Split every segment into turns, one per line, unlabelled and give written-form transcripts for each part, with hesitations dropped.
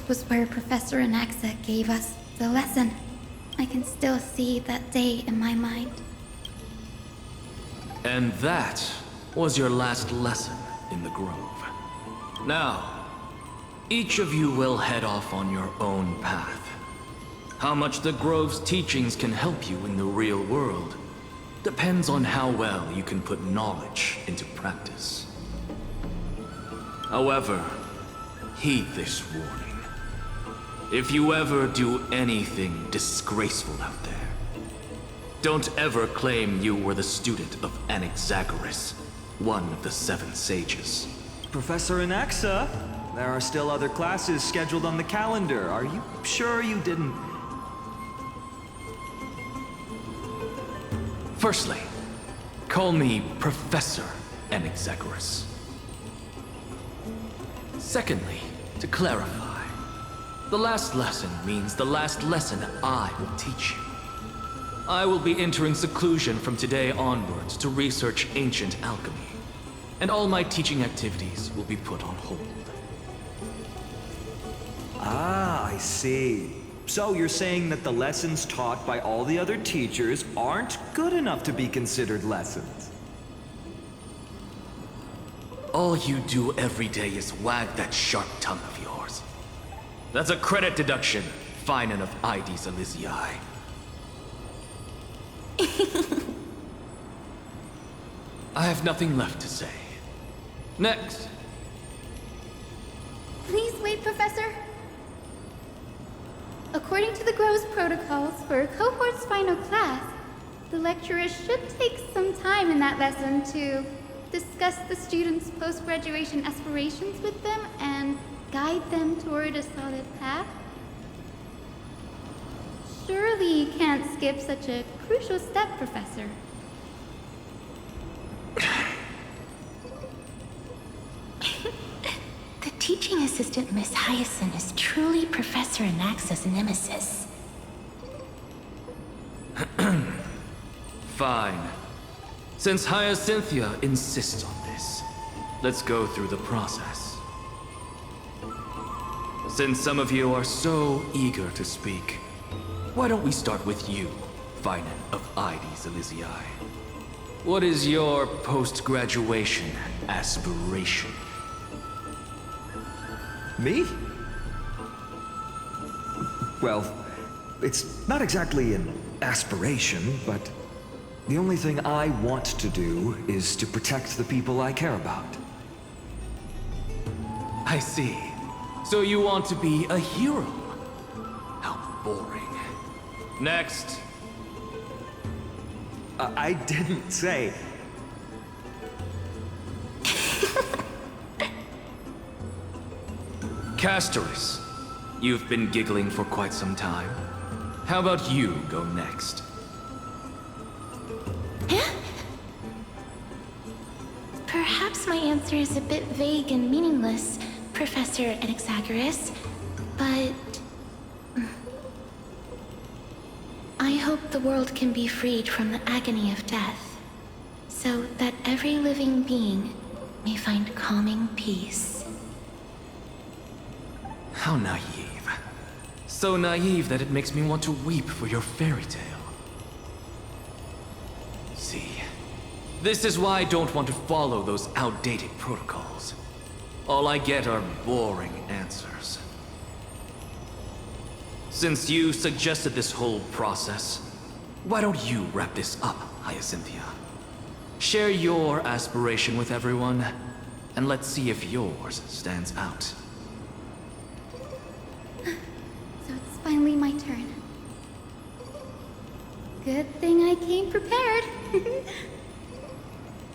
was where Professor Anaxa gave us the lesson. I can still see that day in my mind.
And that was your last lesson in the Grove. Now, each of you will head off on your own path. How much the Grove's teachings can help you in the real world depends on how well you can put knowledge into practice. However, heed this warning. If you ever do anything disgraceful out there, don't ever claim you were the student of Anaxagoras, one of the 7 sages.
Professor Anaxa, there are still other classes scheduled on the calendar. Are you sure you didn't...
Firstly, call me Professor Anaxagoras. Secondly, to clarify, the last lesson means the last lesson I will teach you. I will be entering seclusion from today onwards to research ancient alchemy, and all my teaching activities will be put on hold.
Ah, I see. So you're saying that the lessons taught by all the other teachers aren't good enough to be considered lessons?
All you do every day is wag that sharp tongue of yours. That's a credit deduction, fine enough IDs Elysiae. I have nothing left to say. Next.
Please wait, Professor. According to the Grove's protocols for a cohort's final class, the lecturer should take some time in that lesson to discuss the students' post-graduation aspirations with them and guide them toward a solid path. Surely you can't skip such a crucial step, Professor.
The teaching assistant, Miss Hyacinth, is truly Professor Anaxa's nemesis.
Fine. Since Hyacinthia insists on this, let's go through the process. Since some of you are so eager to speak, why don't we start with you, Finan of IDs Elysiae? What is your post-graduation aspiration?
Me? Well, it's not exactly an aspiration, but the only thing I want to do is to protect the people I care about.
I see. So you want to be a hero? How boring. Next.
I didn't say...
Castorus, you've been giggling for quite some time. How about you go next?
Perhaps my answer is a bit vague and meaningless, Professor Anaxagoras, but... I hope the world can be freed from the agony of death, so that every living being may find calming peace.
How naive. So naive that it makes me want to weep for your fairy tale. See, this is why I don't want to follow those outdated protocols. All I get are boring answers. Since you suggested this whole process, why don't you wrap this up, Hyacinthia? Share your aspiration with everyone, and let's see if yours stands out.
So it's finally my turn. Good thing I came prepared.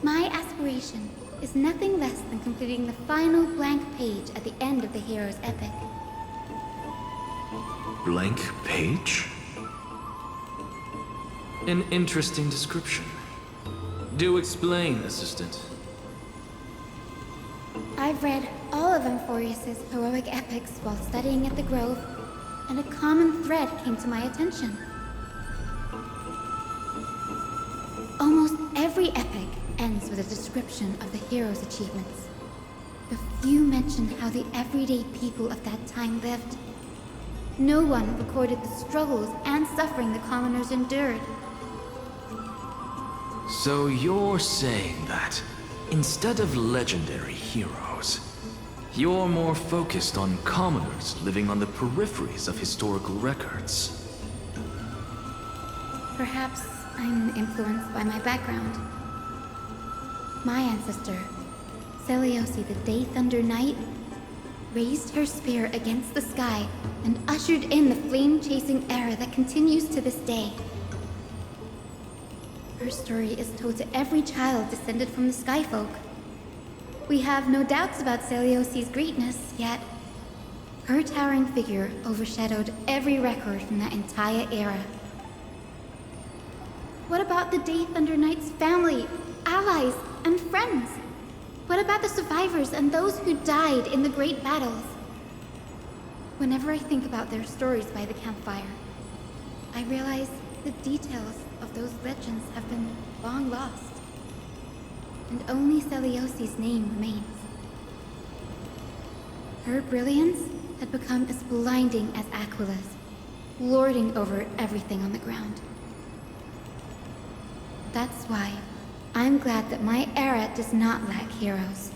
My aspiration is nothing less than completing the final blank page at the end of the hero's epic.
Blank page? An interesting description. Do explain, Assistant.
I've read all of Amphorius's heroic epics while studying at the Grove, and a common thread came to my attention. Almost every epic ends with a description of the hero's achievements, before You mentioned how the everyday people of that time lived. No one recorded the struggles and suffering the commoners endured.
So you're saying that, instead of legendary heroes, you're more focused on commoners living on the peripheries of historical records.
Perhaps I'm influenced by my background. My ancestor, Seliosi the Day Thunder Knight, raised her spear against the sky and ushered in the flame-chasing era that continues to this day. Her story is told to every child descended from the Skyfolk. We have no doubts about Seliosi's greatness, yet her towering figure overshadowed every record from that entire era. What about the Day Thunder Knight's family, allies, and friends? What about the survivors and those who died in the great battles? Whenever I think about their stories by the campfire, I realize the details of those legends have been long lost. And only Seliosi's name remains. Her brilliance had become as blinding as Aquila's, lording over everything on the ground. That's why I'm glad that my era does not lack heroes.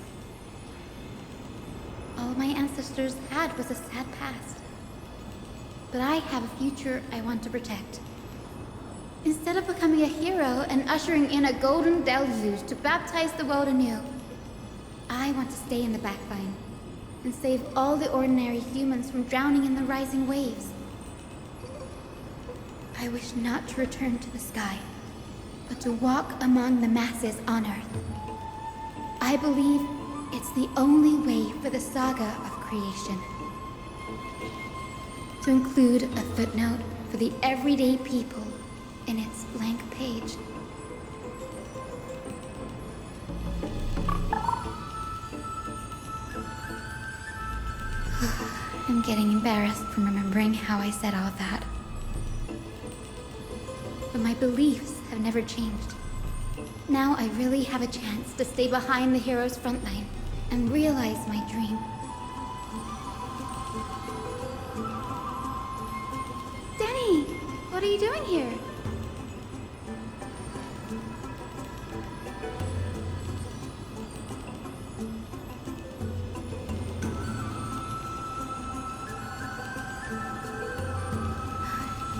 All my ancestors had was a sad past. But I have a future I want to protect. Instead of becoming a hero and ushering in a golden deluge to baptize the world anew, I want to stay in the backline and save all the ordinary humans from drowning in the rising waves. I wish not to return to the sky, but to walk among the masses on Earth. I believe it's the only way for the saga of creation. To include a footnote for the everyday people in its blank page. I'm getting embarrassed from remembering how I said all that. But my beliefs have never changed. Now I really have a chance to stay behind the hero's front line and realize my dream. Danny, what are you doing here?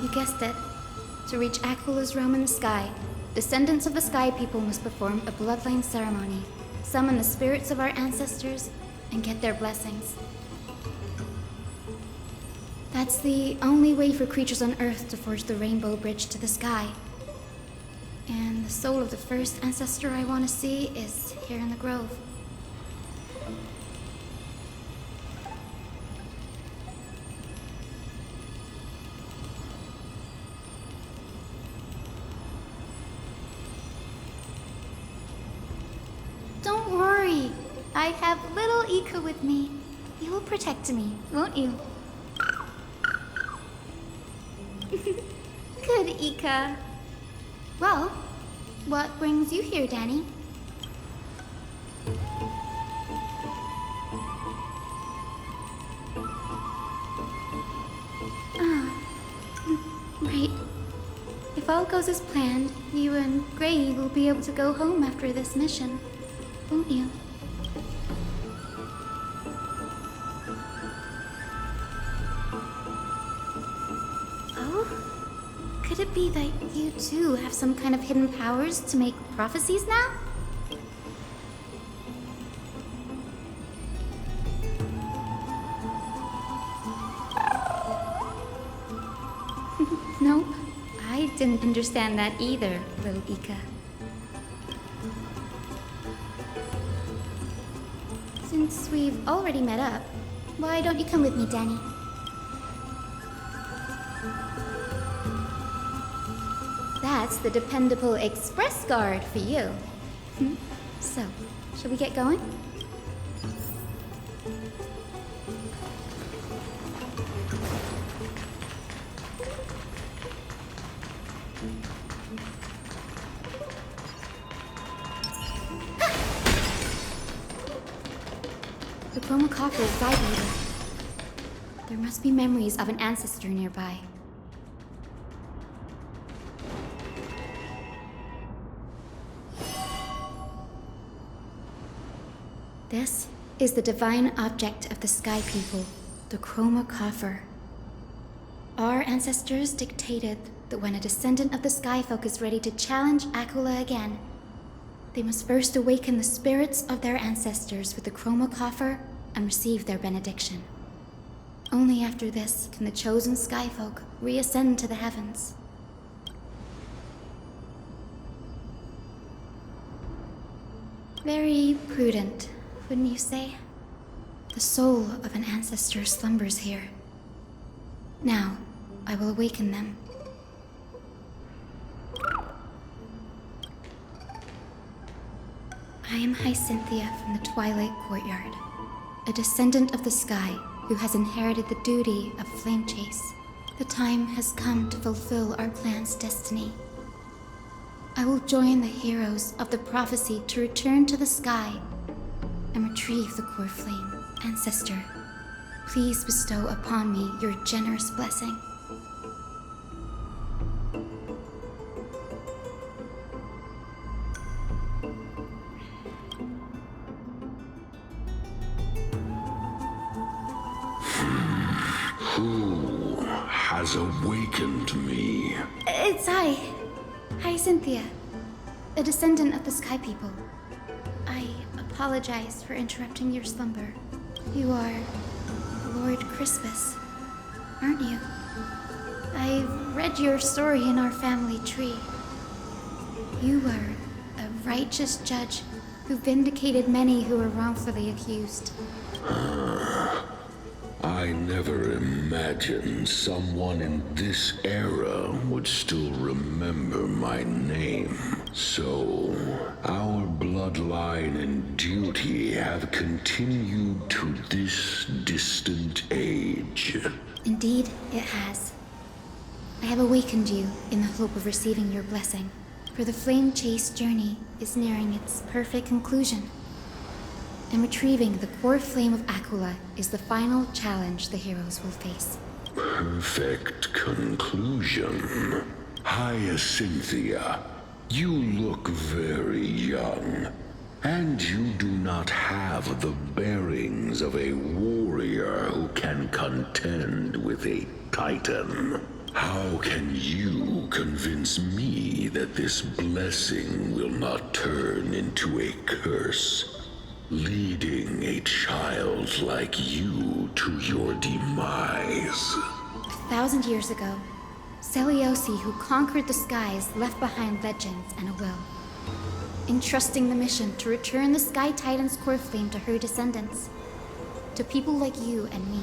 You guessed it. To reach Aquila's realm in the sky, descendants of the Sky People must perform a bloodline ceremony, summon the spirits of our ancestors, and get their blessings. That's the only way for creatures on Earth to forge the rainbow bridge to the sky. And the soul of the first ancestor I want to see is here in the grove. Don't worry. I have little Ika with me. You will protect me, won't you? Good, Ika. Well, what brings you here, Danny? Right. If all goes as planned, you and Gray will be able to go home after this mission, won't you? Oh? Could it be that you too have some kind of hidden powers to make prophecies now? Nope. I didn't understand that either, little Ika. Since we've already met up, why don't you come with me, Danny? That's the dependable express guard for you. So, shall we get going? The Chromacopter is vibrating. There must be memories of an ancestor nearby. This is the divine object of the Sky People, the Chromacopter. Our ancestors dictated that when a descendant of the Skyfolk is ready to challenge Aquila again, they must first awaken the spirits of their ancestors with the Chromacopter and receive their benediction. Only after this can the chosen Skyfolk reascend to the heavens. Very prudent, wouldn't you say? The soul of an ancestor slumbers here. Now, I will awaken them. I am Hyacinthia from the Twilight Courtyard, a descendant of the sky who has inherited the duty of flame chase. The time has come to fulfill our clan's destiny. I will join the heroes of the prophecy to return to the sky and retrieve the core flame. Ancestor, please bestow upon me your generous blessing.
Who has awakened me?
It's I, Hyacinthia, a descendant of the Sky People. I apologize for interrupting your slumber. You are Lord Crispus, aren't you? I've read your story in our family tree. You were a righteous judge who vindicated many who were wrongfully accused.
I never imagined someone in this era would still remember my name. So, our bloodline and duty have continued to this distant age.
Indeed, it has. I have awakened you in the hope of receiving your blessing, for the flame chase journey is nearing its perfect conclusion. And retrieving the core flame of Aquila is the final challenge the heroes will face.
Perfect conclusion. Hyacinthia, you look very young, and you do not have the bearings of a warrior who can contend with a titan. How can you convince me that this blessing will not turn into a curse? Leading a child like you to your demise.
1,000 years ago, Seliosi, who conquered the skies, left behind legends and a will, entrusting the mission to return the Sky Titan's core flame to her descendants, to people like you and me.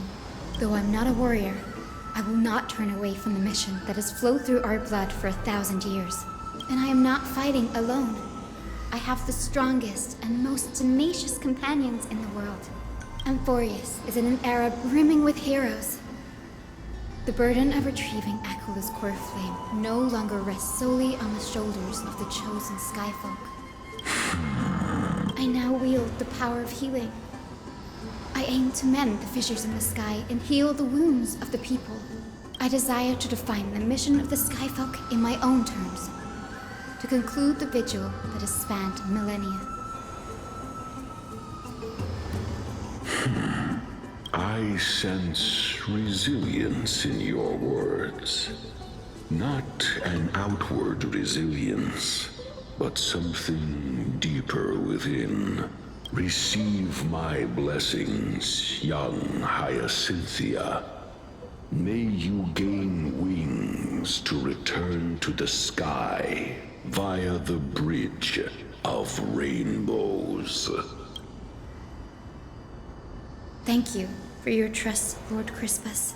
Though I'm not a warrior, I will not turn away from the mission that has flowed through our blood for 1,000 years. And I am not fighting alone. I have the strongest and most tenacious companions in the world. Amphorius is in an era brimming with heroes. The burden of retrieving Aquila's core flame no longer rests solely on the shoulders of the chosen Skyfolk. I now wield the power of healing. I aim to mend the fissures in the sky and heal the wounds of the people. I desire to define the mission of the Skyfolk in my own terms, to conclude the vigil that has spanned millennia.
I sense resilience in your words. Not an outward resilience, but something deeper within. Receive my blessings, young Hyacinthia. May you gain wings to return to the sky via the bridge of rainbows.
Thank you for your trust, Lord Crispus.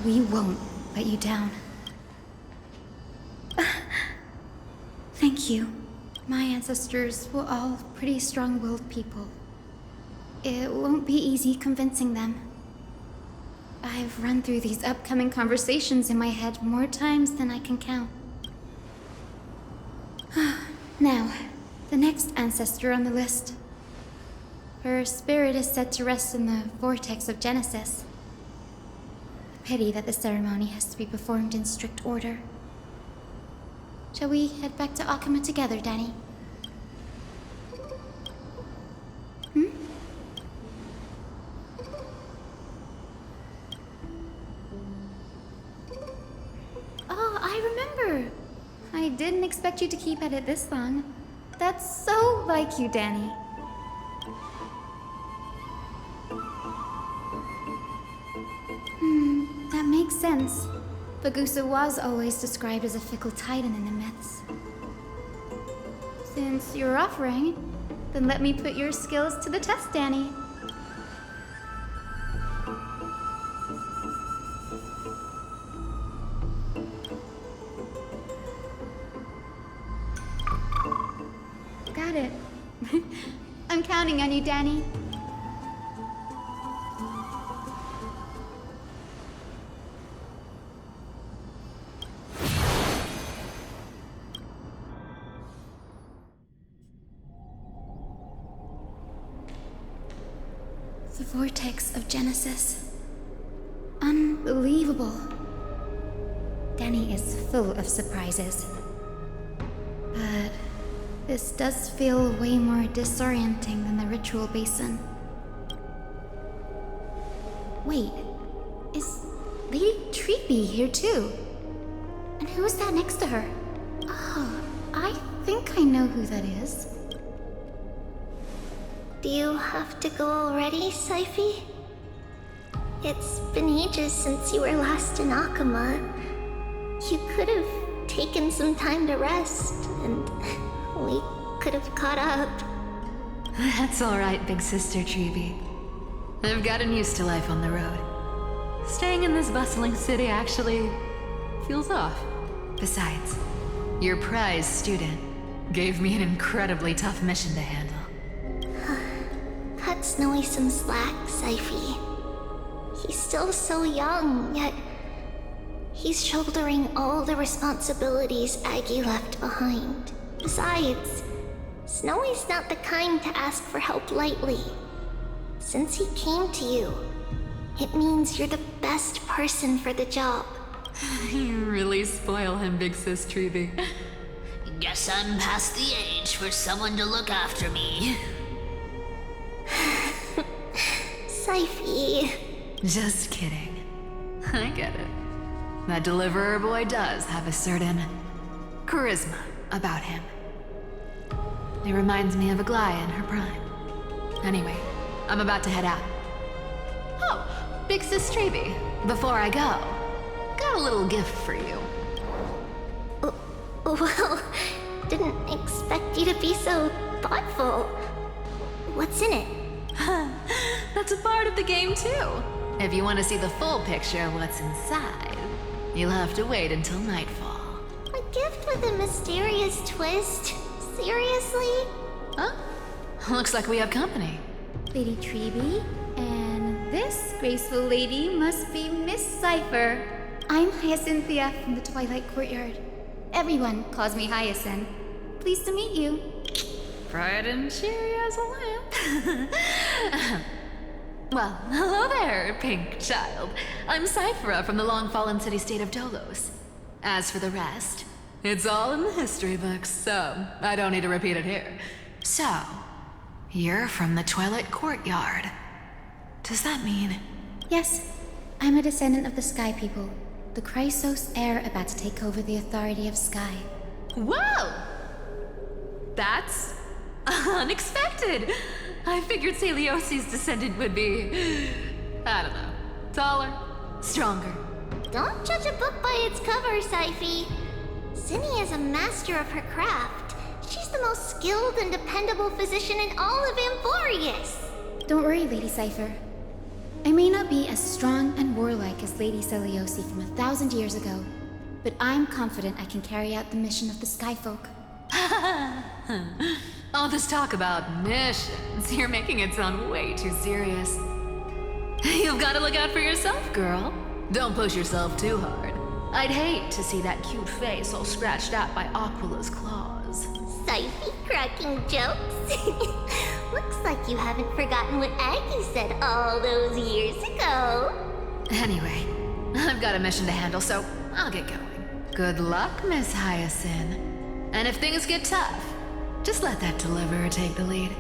We won't let you down. Thank you. My ancestors were all pretty strong-willed people. It won't be easy convincing them. I've run through these upcoming conversations in my head more times than I can count. Now, the next ancestor on the list. Her spirit is said to rest in the vortex of Genesis. Pity that the ceremony has to be performed in strict order. Shall we head back to Akuma together, Danny? Oh, I remember! I didn't expect you to keep at it this long. That's so like you, Danny. That makes sense. Bagusa was always described as a fickle titan in the myths. Since you're offering, then let me put your skills to the test, Danny. Got it. I'm counting on you, Danny. The vortex of Genesis. Unbelievable. Danny is full of surprises. But this does feel way more disorienting than the ritual basin. Wait, is Lady Treepy here too? And who is that next to her? Oh, I think I know who that is.
Do you have to go already, Saifi? It's been ages since you were last in Akuma. You could have taken some time to rest, and we could have caught up.
That's alright, big sister Treeby. I've gotten used to life on the road. Staying in this bustling city actually feels off. Besides, your prize student gave me an incredibly tough mission to handle.
Cut Snowy some slack, Saifi. He's still so young, yet he's shouldering all the responsibilities Aggie left behind. Besides, Snowy's not the kind to ask for help lightly. Since he came to you, it means you're the best person for the job.
You really spoil him, big sis Treeby.
Guess I'm past the age for someone to look after me.
Saifi.
Just kidding. I get it. That deliverer boy does have a certain charisma about him. It reminds me of Aglaia in her prime. Anyway, I'm about to head out. Oh, big sis Treeby, before I go, got a little gift for you.
Well, didn't expect you to be so thoughtful. What's in it?
That's a part of the game too. If you want to see the full picture of what's inside, you'll have to wait until nightfall.
A gift with a mysterious twist? Seriously?
Huh? Looks like we have company.
Lady Treeby, and this graceful lady must be Miss Cypher. I'm Hyacinthia from the Twilight Courtyard. Everyone calls me Hyacinth. Pleased to meet you.
Bright and cheery as a lamp. Well, hello there, pink child. I'm Cyphera from the long-fallen city-state of Dolos. As for the rest, it's all in the history books, so I don't need to repeat it here. So, you're from the Twilight Courtyard. Does that mean...
Yes, I'm a descendant of the Sky People, the Chrysos heir about to take over the authority of Sky.
Whoa! That's unexpected. I figured Celiosi's descendant would be, I don't know, taller, stronger.
Don't judge a book by its cover, Saifi. Zinni is a master of her craft. She's the most skilled and dependable physician in all of Amphorius.
Don't worry, Lady Cypher. I may not be as strong and warlike as Lady Celiosi from 1,000 years ago, but I'm confident I can carry out the mission of the Skyfolk.
All this talk about missions, you're making it sound way too serious. You've got to look out for yourself, girl. Don't push yourself too hard. I'd hate to see that cute face all scratched out by Aquila's claws.
Saifi Cracking jokes? Looks like you haven't forgotten what Aggie said all those years ago.
Anyway, I've got a mission to handle, so I'll get going. Good luck, Miss Hyacinth. And if things get tough, just let that deliverer take the lead.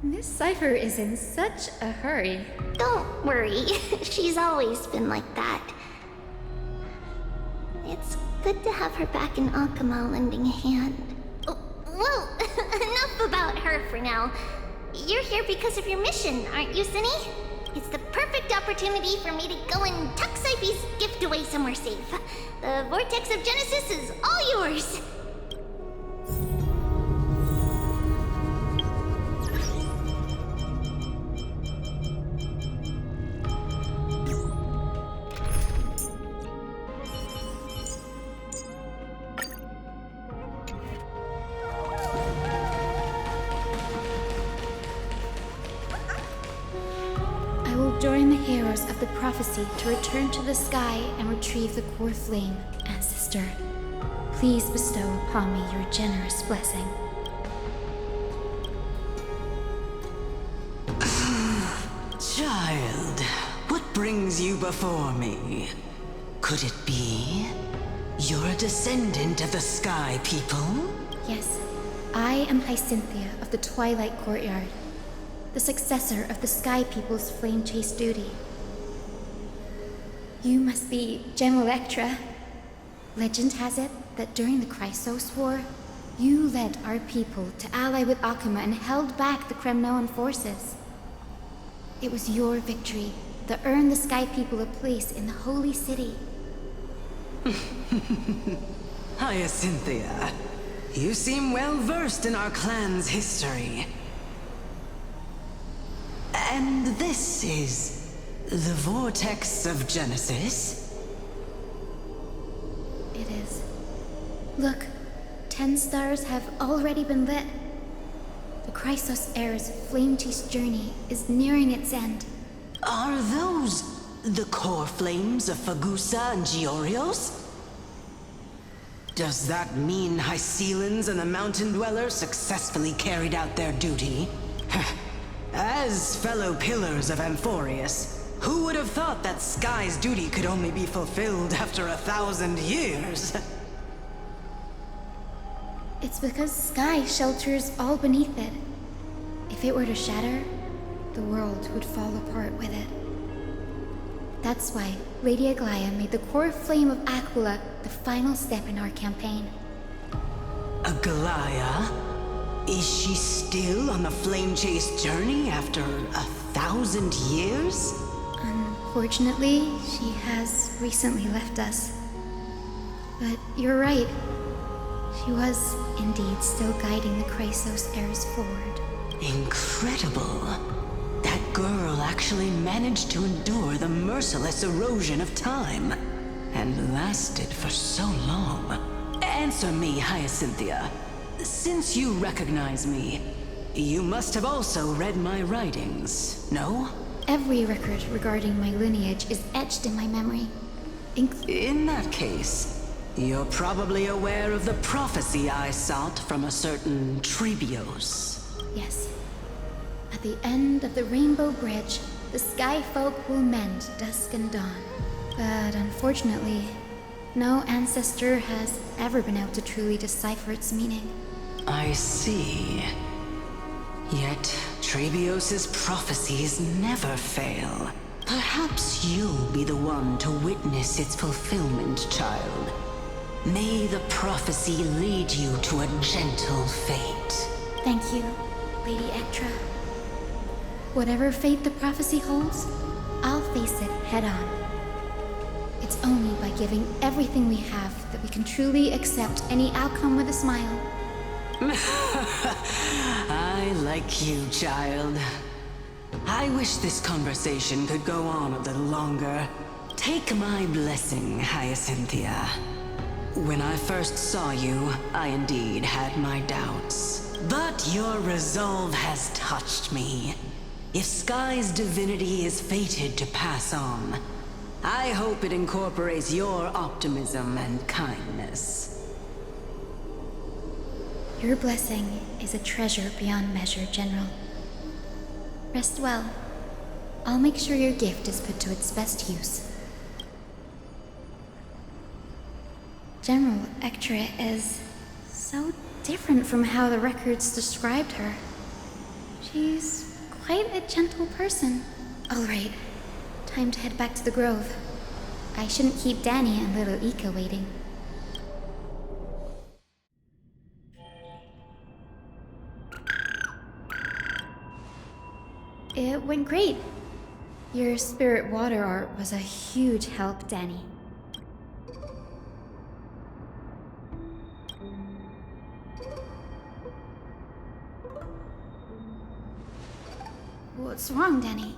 Miss Cypher is in such a hurry.
Don't worry, she's always been like that. It's good to have her back in Akama lending a hand. Oh, whoa, enough about her for now. You're here because of your mission, aren't you, Cinny? It's the perfect opportunity for me to go and tuck Cypher's gift away somewhere safe. The Vortex of Genesis is all yours.
Join the heroes of the prophecy to return to the sky and retrieve the core flame, ancestor. Please bestow upon me your generous blessing.
Child, what brings you before me? Could it be you're a descendant of the Sky People?
Yes, I am Hyacinthia of the Twilight Courtyard, the successor of the Sky People's flame chase duty. You must be Gem Electra. Legend has it that during the Chrysos War, you led our people to ally with Akama and held back the Kremnoan forces. It was your victory that earned the Sky People a place in the Holy City.
Hyacinthia, you seem well versed in our clan's history. And this is the Vortex of Genesis?
It is. Look, 10 stars have already been lit. The Chrysos Heir's flame chase journey is nearing its end.
Are those the core flames of Fagusa and Giorios? Does that mean Hycelans and the Mountain Dwellers successfully carried out their duty? As fellow pillars of Amphorius, who would have thought that Sky's duty could only be fulfilled after 1,000 years?
It's because Sky shelters all beneath it. If it were to shatter, the world would fall apart with it. That's why Lady Aglaia made the core flame of Aquila the final step in our campaign.
Aglaia? Is she still on the flame chase journey after 1,000 years?
Unfortunately, she has recently left us. But you're right. She was indeed still guiding the Chrysos heirs forward.
Incredible. That girl actually managed to endure the merciless erosion of time. And lasted for so long. Answer me, Hyacinthia. Since you recognize me, you must have also read my writings, no?
Every record regarding my lineage is etched in my memory.
In that case, you're probably aware of the prophecy I sought from a certain Trebios.
Yes. At the end of the Rainbow Bridge, the Sky Folk will mend dusk and dawn. But unfortunately, no ancestor has ever been able to truly decipher its meaning.
I see. Yet, Trebios's prophecies never fail. Perhaps you'll be the one to witness its fulfillment, child. May the prophecy lead you to a gentle fate.
Thank you, Lady Ektra. Whatever fate the prophecy holds, I'll face it head on. It's only by giving everything we have that we can truly accept any outcome with a smile.
I like you, child. I wish this conversation could go on a little longer. Take my blessing, Hyacinthia. When I first saw you, I indeed had my doubts. But your resolve has touched me. If Sky's divinity is fated to pass on, I hope it incorporates your optimism and kindness.
Your blessing is a treasure beyond measure, General. Rest well. I'll make sure your gift is put to its best use. General Ectra is so different from how the records described her. She's quite a gentle person. All right, time to head back to the Grove. I shouldn't keep Danny and little Ika waiting. It went great. Your spirit water art was a huge help, Danny. What's wrong, Danny?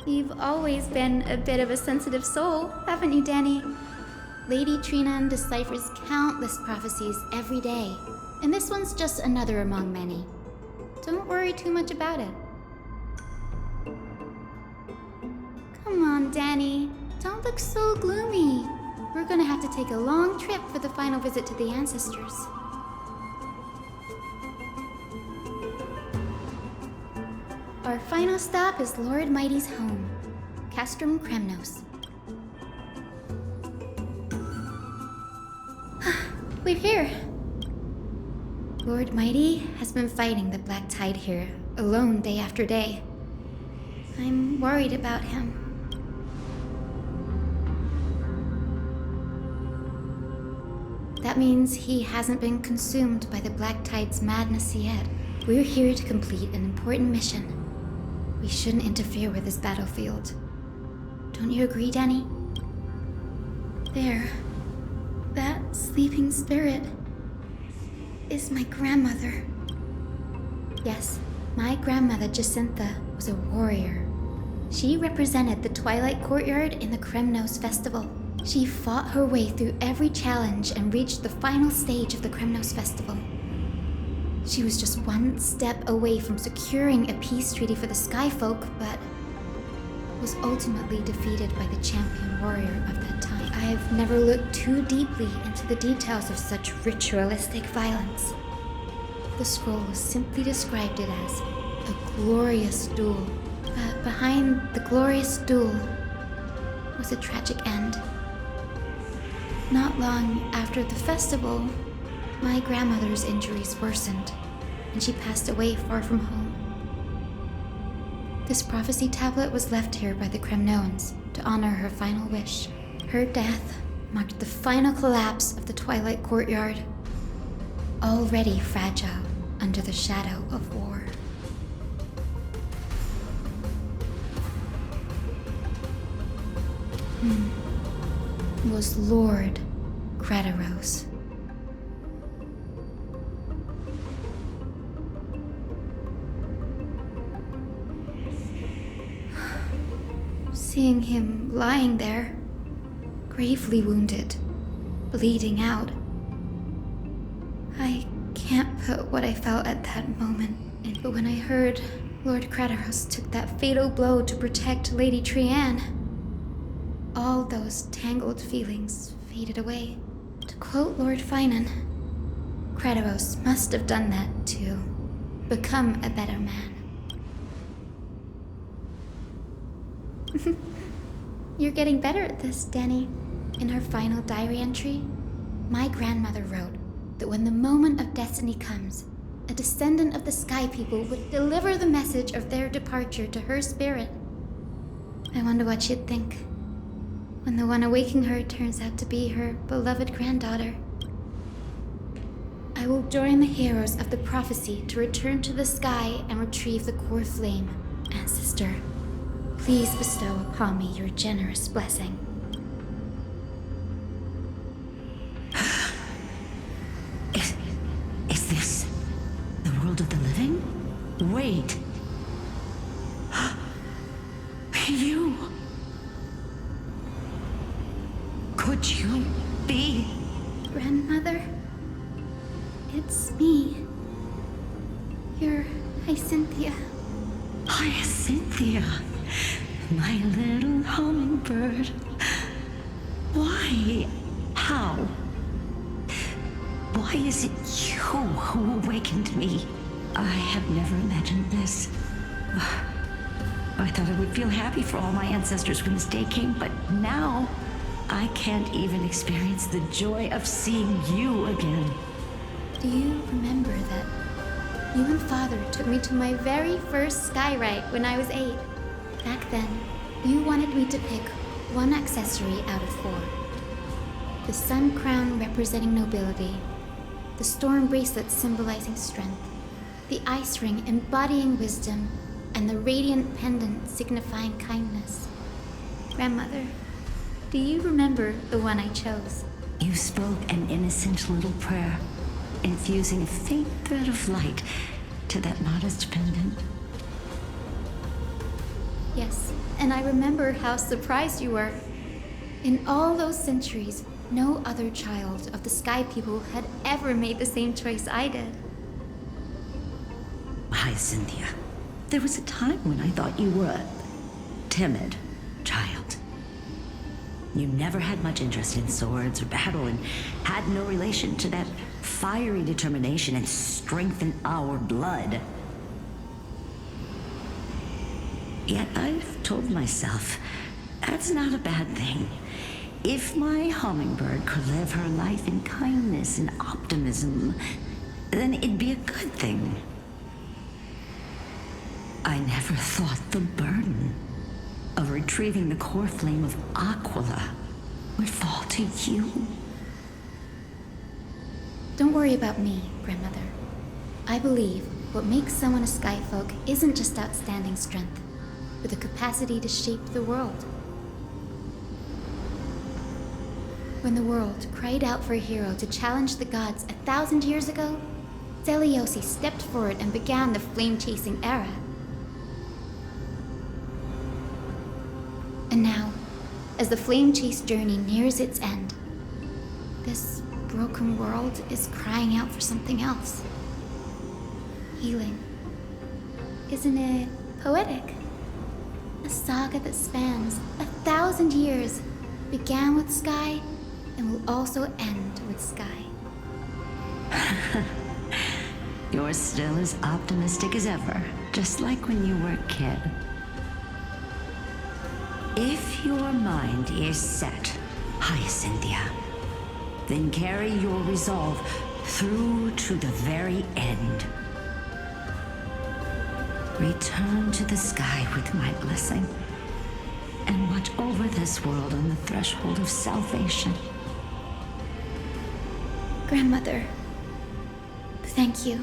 You've always been a bit of a sensitive soul, haven't you, Danny? Lady Trinan deciphers countless prophecies every day, and this one's just another among many. Don't worry too much about it. Come on, Danny. Don't look so gloomy. We're gonna have to take a long trip for the final visit to the ancestors. Our final stop is Lord Mighty's home, Castrum Kremnos. We're here. Lord Mighty has been fighting the Black Tide here, alone day after day. I'm worried about him. That means he hasn't been consumed by the Black Tide's madness yet. We're here to complete an important mission. We shouldn't interfere with this battlefield. Don't you agree, Danny? There. That sleeping spirit is my grandmother. Yes, my grandmother Jacinta was a warrior. She represented the Twilight Courtyard in the Kremnos Festival. She fought her way through every challenge and reached the final stage of the Kremnos Festival. She was just one step away from securing a peace treaty for the Skyfolk, but was ultimately defeated by the champion warrior of that time. I've never looked too deeply into the details of such ritualistic violence. The scroll simply described it as a glorious duel, but behind the glorious duel was a tragic end. Not long after the festival, my grandmother's injuries worsened, and she passed away far from home. This prophecy tablet was left here by the Kremnoans to honor her final wish. Her death marked the final collapse of the Twilight Courtyard, already fragile under the shadow of war. Was Lord Gretaros. Seeing him lying there, gravely wounded, bleeding out, I can't put what I felt at that moment in, but when I heard Lord Gretaros took that fatal blow to protect Lady Trian, all those tangled feelings faded away. To quote Lord Finan, Gretaros must have done that to become a better man. You're getting better at this, Danny. In her final diary entry, my grandmother wrote that when the moment of destiny comes, a descendant of the Sky People would deliver the message of their departure to her spirit. I wonder what she'd think when the one awaking her turns out to be her beloved granddaughter. I will join the heroes of the prophecy to return to the sky and retrieve the core flame. Ancestor, please bestow upon me your generous blessing.
Is this the world of the living? Wait.
Grandmother. It's me. Your Hyacinthia.
Hyacinthia, my little hummingbird. Why? How? Why is it you who awakened me? I have never imagined this. I thought I would feel happy for all my ancestors when this day came, but now I can't even experience the joy of seeing you again.
Do you remember that you and Father took me to my very first sky rite when I was 8? Back then, you wanted me to pick one accessory out of 4. The sun crown representing nobility, the storm bracelet symbolizing strength, the ice ring embodying wisdom, and the radiant pendant signifying kindness. Grandmother, do you remember the one I chose?
You spoke an innocent little prayer, infusing a faint thread of light to that modest pendant.
Yes, and I remember how surprised you were. In all those centuries, no other child of the Sky People had ever made the same choice I did.
Hyacinthia, there was a time when I thought you were a timid child. You never had much interest in swords or battle and had no relation to that fiery determination and strength in our blood. Yet I've told myself, that's not a bad thing. If my hummingbird could live her life in kindness and optimism, then it'd be a good thing. I never thought the burden of retrieving the core flame of Aquila would fall to you.
Don't worry about me, Grandmother. I believe what makes someone a Skyfolk isn't just outstanding strength, but the capacity to shape the world. When the world cried out for a hero to challenge the gods 1,000 years ago, Zeliosi stepped forward and began the flame-chasing era. And now, as the flame chase journey nears its end, this broken world is crying out for something else. Healing. Isn't it poetic? A saga that spans 1,000 years, began with Sky, and will also end with Sky.
You're still as optimistic as ever, just like when you were a kid. If your mind is set, Hyacinthia, then carry your resolve through to the very end. Return to the sky with my blessing, and watch over this world on the threshold of salvation.
Grandmother, thank you.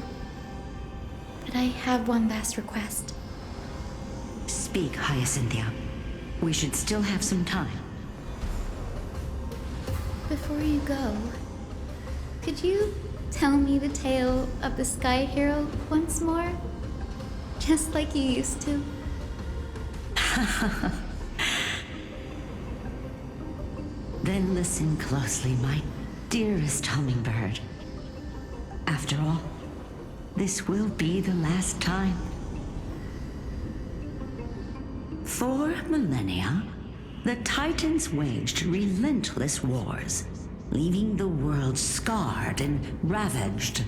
But I have one last request.
Speak, Hyacinthia. We should still have some time.
Before you go, could you tell me the tale of the Sky Hero once more? Just like you used to.
Then listen closely, my dearest hummingbird. After all, this will be the last time. For millennia, the Titans waged relentless wars, leaving the world scarred and ravaged.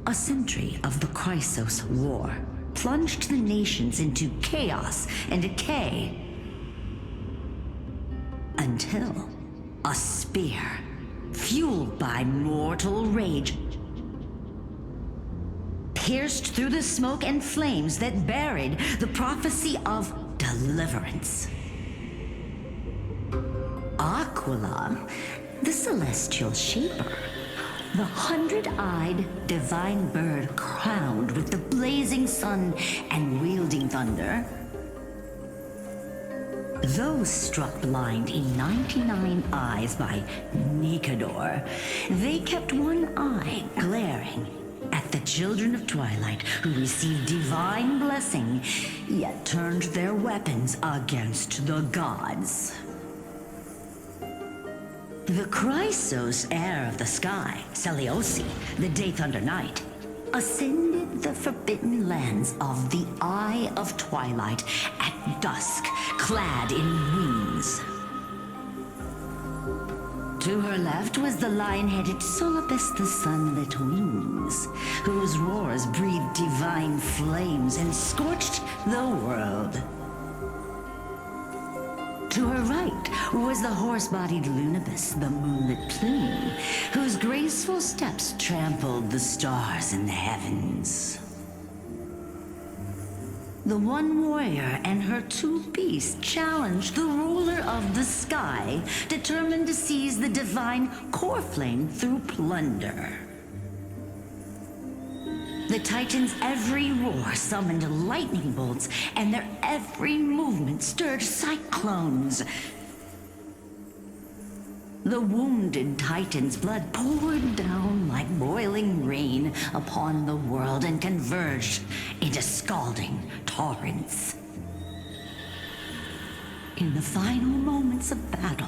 A century of the Chrysos War plunged the nations into chaos and decay. Until a spear, fueled by mortal rage, pierced through the smoke and flames that buried the prophecy of deliverance. Aquila, the celestial shaper, the 100-eyed divine bird crowned with the blazing sun and wielding thunder. Those struck blind in 99 eyes by Nikador, they kept one eye glaring at the children of Twilight who received divine blessing, yet turned their weapons against the gods. The Chrysos heir of the sky, Seliosi, the Day Thunder Knight, ascended the forbidden lands of the Eye of Twilight at dusk, clad in wings. To her left was the lion-headed Solibus the Sunlit Wings, whose roars breathed divine flames and scorched the world. To her right was the horse-bodied Lunibus, the Moonlit Plume, whose graceful steps trampled the stars in the heavens. The one warrior and her two beasts challenged the ruler of the sky, determined to seize the divine core flame through plunder. The Titans' every roar summoned lightning bolts, and their every movement stirred cyclones. The wounded Titan's blood poured down like boiling rain upon the world and converged into scalding torrents. In the final moments of battle,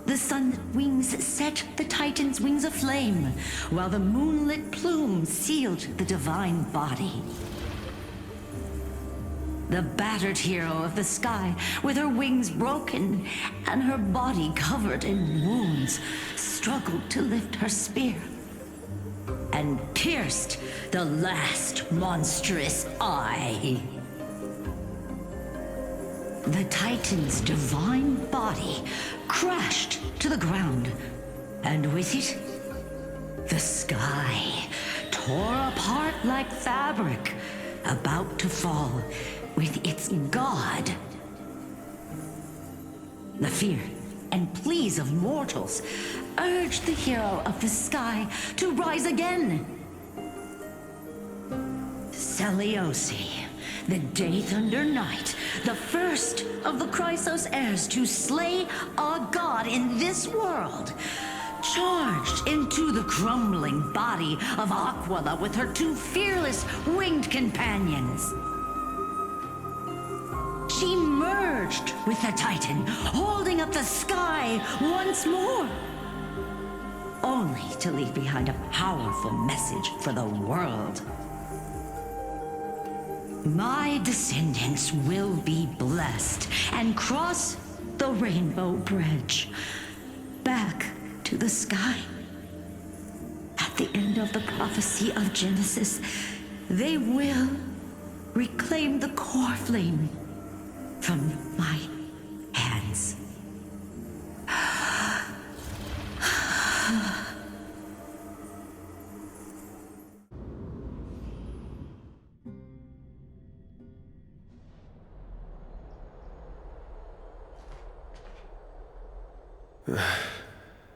the sunlit wings set the Titan's wings aflame, while the moonlit plume sealed the divine body. The battered hero of the sky, with her wings broken and her body covered in wounds, struggled to lift her spear and pierced the last monstrous eye. The Titan's divine body crashed to the ground, and with it, the sky tore apart like fabric, about to fall with its god. The fear and pleas of mortals urged the hero of the sky to rise again. Seliosi, the Day Thunder Knight, the first of the Chrysos heirs to slay a god in this world, charged into the crumbling body of Aquila with her two fearless winged companions. She merged with the Titan, holding up the sky once more, only to leave behind a powerful message for the world. My descendants will be blessed and cross the Rainbow Bridge back to the sky. At the end of the prophecy of Genesis, they will reclaim the core flame from my hands.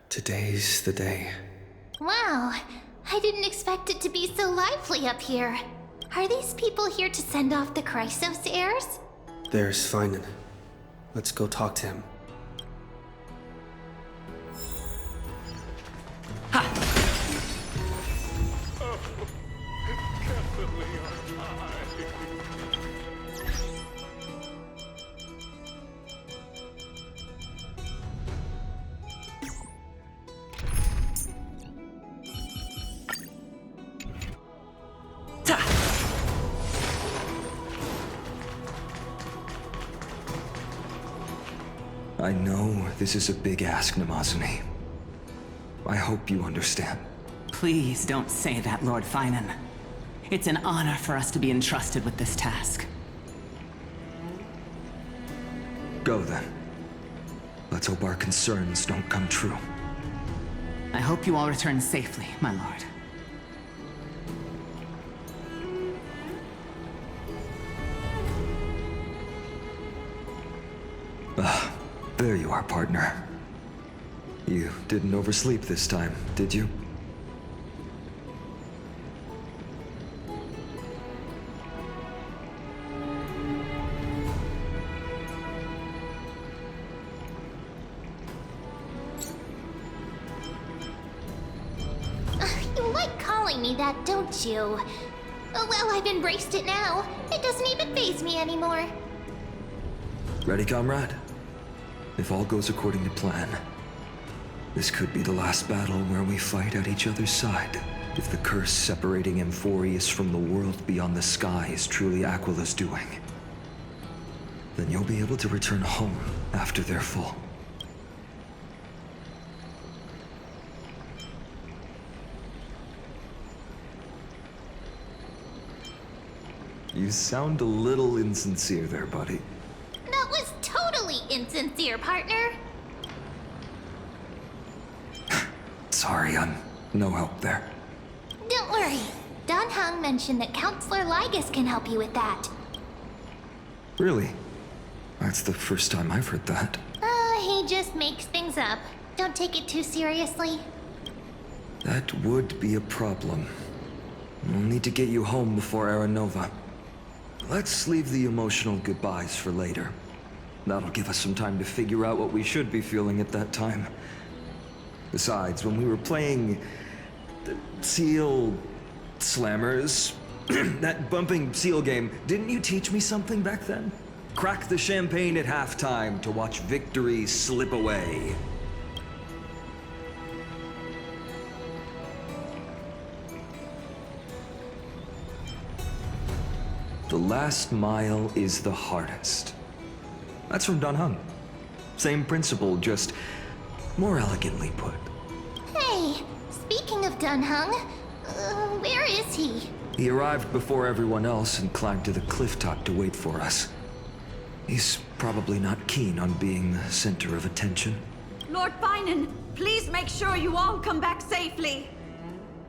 Today's the day.
Wow, I didn't expect it to be so lively up here. Are these people here to send off the Chrysos heirs?
There's Finan. Let's go talk to him.
I know this is a big ask, Namazuni. I hope you understand.
Please don't say that, Lord Finan. It's an honor for us to be entrusted with this task.
Go then. Let's hope our concerns don't come true.
I hope you all return safely, my lord.
There you are, partner. You didn't oversleep this time, did you?
You like calling me that, don't you? Oh, well, I've embraced it now. It doesn't even faze me anymore.
Ready, comrade? If all goes according to plan, This could be the last battle where we fight at each other's side. If the curse separating Amphorius from the world beyond the sky is truly Aquila's doing, then you'll be able to return home after their fall. You sound a little insincere there, buddy.
That was totally insincere, partner.
Sorry, I'm no help there.
Don't worry. Dan Heng mentioned that Counselor Lygus can help you with that.
Really? That's the first time I've heard that.
He just makes things up. Don't take it too seriously.
That would be a problem. We'll need to get you home before Aranova. Let's leave the emotional goodbyes for later. That'll give us some time to figure out what we should be feeling at that time. Besides, when we were playing the Seal Slammers, that bumping seal game, didn't you teach me something back then? Crack the champagne at halftime to watch victory slip away. The last mile is the hardest. That's from Dan Heng. Same principle, just more elegantly put.
Hey, speaking of Dan Heng, where is he?
He arrived before everyone else and climbed to the cliff top to wait for us. He's probably not keen on being the center of attention.
Lord Finan, please make sure you all come back safely.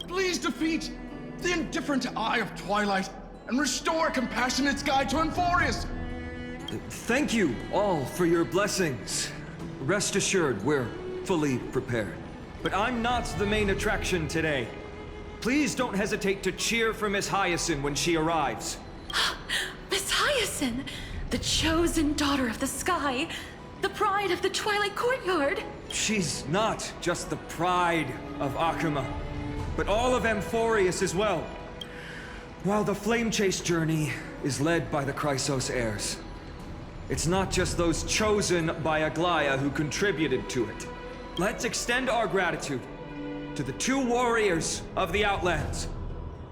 Please defeat the indifferent Eye of Twilight and restore a compassionate sky to Amphorius.
Thank you all for your blessings. Rest assured, we're fully prepared. But I'm not the main attraction today. Please don't hesitate to cheer for Miss Hyacinth when she arrives.
Miss Hyacinth, the chosen daughter of the sky, the pride of the Twilight Courtyard.
She's not just the pride of Akuma, but all of Amphorius as well. While the Flame Chase journey is led by the Chrysos heirs, it's not just those chosen by Aglaya who contributed to it. Let's extend our gratitude to the 2 warriors of the Outlands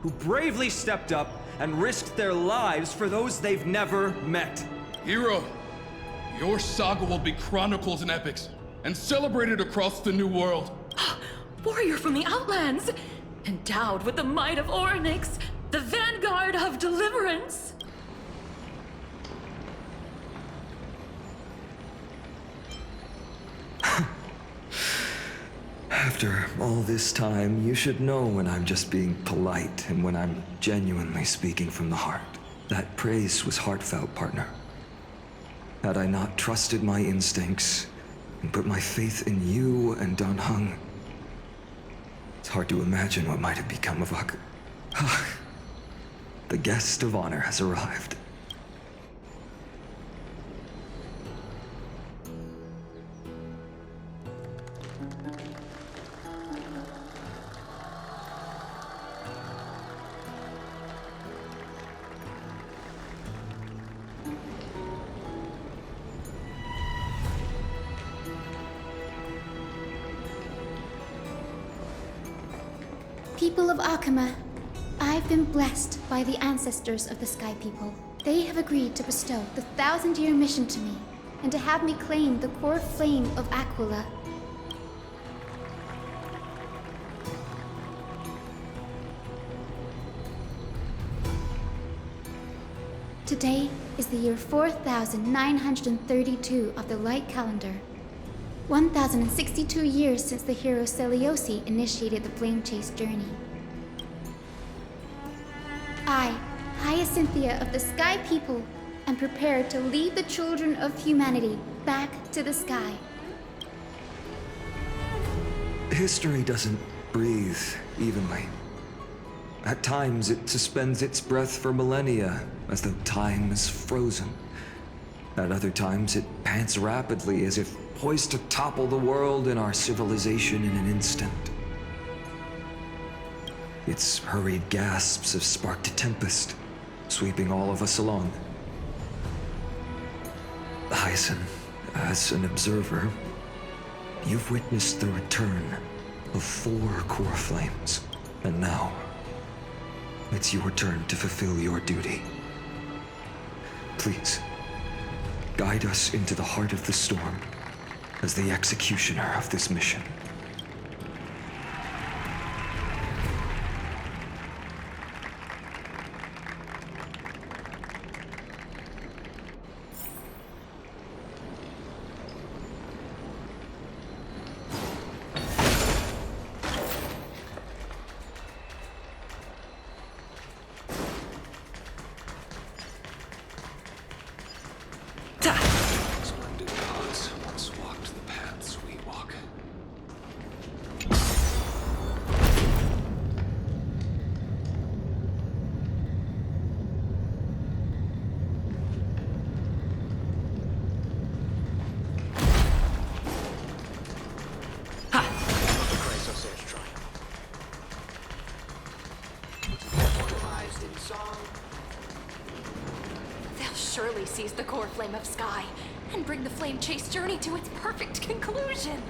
who bravely stepped up and risked their lives for those they've never met.
Hero, your saga will be chronicled in epics and celebrated across the New World.
Warrior from the Outlands, endowed with the might of Orynyx, the vanguard of deliverance.
After all this time, you should know when I'm just being polite and when I'm genuinely speaking from the heart. That praise was heartfelt, partner. Had I not trusted my instincts and put my faith in you and Dan Heng, it's hard to imagine what might have become of Ak. The guest of honor has arrived.
People of Akuma, I've been blessed by the ancestors of the Sky People. They have agreed to bestow the 1,000-year mission to me, and to have me claim the core flame of Aquila. Today is the year 4932 of the Light Calendar. 1,062 years since the hero Seliosi initiated the Flame Chase journey. I, Hyacinthia of the Sky People, am prepared to lead the children of humanity back to the sky.
History doesn't breathe evenly. At times, it suspends its breath for millennia, as though time is frozen. At other times, it pants rapidly, as if poised to topple the world and our civilization in an instant. Its hurried gasps have sparked a tempest, sweeping all of us along. Hyacinth, as an observer, You've witnessed the return of 4 core flames, and now it's your turn to fulfill your duty. Please, guide us into the heart of the storm as the executioner of this mission.
Splendid gods once walked the paths we walk.
They'll surely seize the core flame of Sky and bring the flame chase journey to its perfect conclusion.